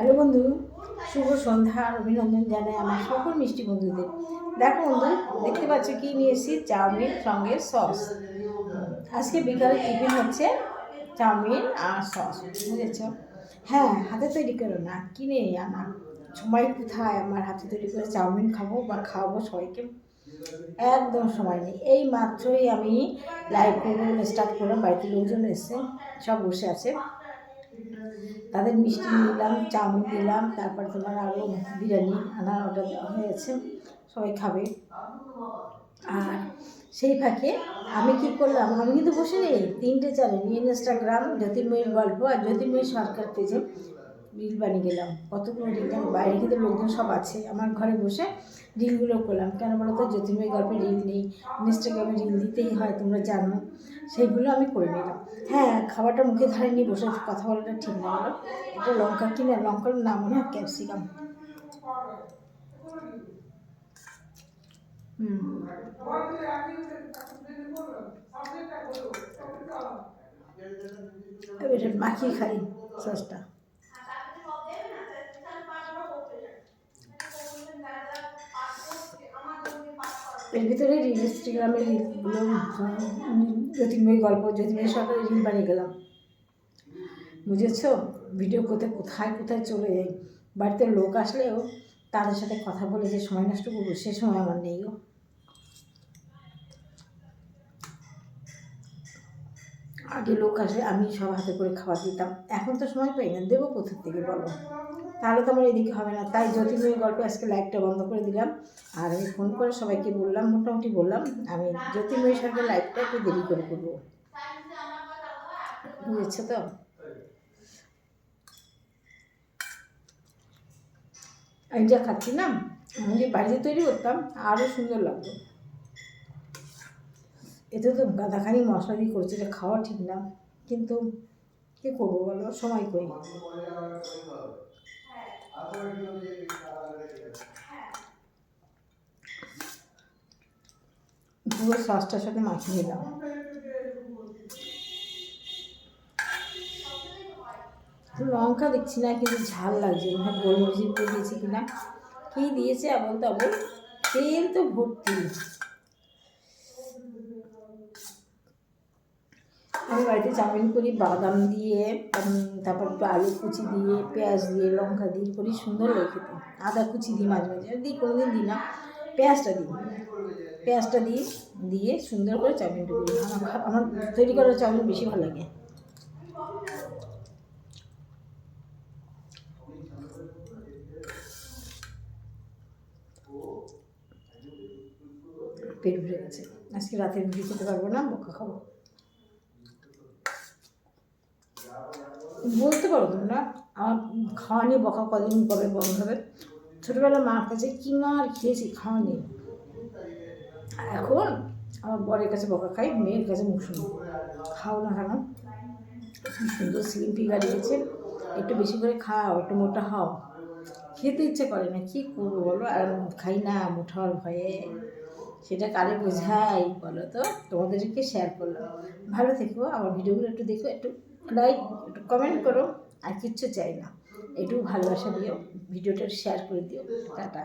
Hello বন্ধু, শুভ সন্ধ্যা আর অভিনন্দন জানাই আমার সকল মিষ্টি বন্ধুদের। দেখো বন্ধু, দেখতে পাচ্ছ কি নিয়ে এসেছি? চাউমিন সঙ্গে সস। আজকে বিকালে টিফিন হচ্ছে চাউমিন আর সস, বুঝেছ? হ্যাঁ, হাতে তৈরি করো না, কিনে আনা। সময় কোথায় আমার হাতে তৈরি করে চাউমিন খাবো বা খাওয়াবো সবাইকে? একদম সময় নেই। এই মাত্রই আমি লাইভ প্রোগ্রাম স্টার্ট করলাম, বাড়িতে লোকজন এসছে, সব বসে আছে। তাদের মিষ্টি নিলাম, চাউমিন দিলাম, তারপর তোমার আরও বিরিয়ানি আনার অর্ডার দেওয়া হয়েছে, সবাই খাবে। আর সেই ফাঁকে আমি কী করলাম, আমি কিন্তু বসে নেই, 3টে চ্যানেল, ইনস্টাগ্রাম জ্যোতির্ময়ীর গল্প আর জ্যোতির্ময়ী সরকার পেজে রিল বানিয়ে গেলাম। কতগুলো রিল, বাইরে কিন্তু লোকজন সব আছে, আমার ঘরে বসে রিলগুলো করলাম। কেন বলো তো? জ্যোতির্ময়ী গল্পে রিল নেই, ইনস্টাগ্রামে রিল দিতেই হয়, তোমরা জানো। সেইগুলো আমি করে নিলাম। হ্যাঁ, খাবারটা মুখে ধারে নিয়ে বসে কথা বলাটা ঠিক না, বলো? এটা লঙ্কা কিনা, লঙ্কার নাম মনে হয় ক্যাপসিকাম। এবার মাখিয়ে খাই সসটা। এর ভিতরে ইনস্টাগ্রামের রিলগুলো, জ্যোতির্ময়ী গল্প, জ্যোতির্ময়ী সরকারের রিল বানিয়ে গেলাম, বুঝেছ? ভিডিও করতে কোথায় কোথায় চলে যাই। বাড়িতে লোক আসলেও তাদের সাথে কথা বলে যে সময় নষ্ট করবো, সে সময় আমার নেই গো। আগে লোক আসলে আমি সব হাতে করে খাবার দিতাম, এখন তো সময় পাই না, দেবো কোথা থেকে বলো? তাহলে তো আমার এদিকে হবে না। তাই জ্যোতির্ময়ী গল্পে আজকে লাইভটা বন্ধ করে দিলাম। আর আমি ফোন করে সবাইকে বললাম, মোটামুটি বললাম আমি জ্যোতির্ময়ী সরকার লাইভটা একটু দেরি করে করবো, বুঝেছো তো? আমি যা খাচ্ছি না, আমি যে বাড়িতে তৈরি করতাম আরও সুন্দর লাগতো। এতে তো গাদাখানি মশলা দিয়ে করছে, এটা খাওয়া ঠিক না, কিন্তু কী করবো বলো, সময় করি। পুরো সসটার সাথে মাখিয়ে নিলাম। লঙ্কা দেখছি না, কিন্তু ঝাল লাগছে, মানে গোলমরিচ দিয়েছে কিনা, কী দিয়েছে আবল তাবল, তেল তো ভর্তি। আমি বাড়িতে চাউমিন করি বাদাম দিয়ে, তারপর একটু আলু কুচি দিয়ে, পেঁয়াজ দিয়ে, লঙ্কা দিয়ে করি, সুন্দর লাগে খেতে। আদা কুচি দিই মাঝে মাঝে, দিই, কোনোদিন দিই না, পেঁয়াজটা দিই, পেঁয়াজটা দিয়ে দিয়ে সুন্দর করে চাউমিনটা করি। আমার তৈরি করা চাউমিন বেশি ভালো লাগে। পেট ভরে গেছে, আজকে রাতের রুটি খেতে পারবো না, বকা খাবো। বলতে পারো তোমরা আমার খাওয়া নিয়ে বকা কদিন কবে বন্ধ হবে? ছোটোবেলা মার কাছে কি মার খেয়েছি খাওয়া নিয়ে, এখন আমার বরের কাছে বকা খাই, মেয়ের কাছে মুখ শুনি। খাও না কেন? কি সুন্দর স্লিম ফিগার দিয়েছে, একটু বেশি করে খাও, একটু মোটা হও। খেতে ইচ্ছে করে না, কী করবো বলো? আর খাই না মোটার ভয়ে, সেটা কারে বোঝাই বলো তো? তোমাদেরকে শেয়ার করলাম। ভালো থেকো, আমার ভিডিওগুলো একটু দেখো, একটু লাইক, একটু কমেন্ট করো, আর কিচ্ছু চাই না, একটু ভালোবাসা দিও, ভিডিওটা শেয়ার করে দিও। টাটা।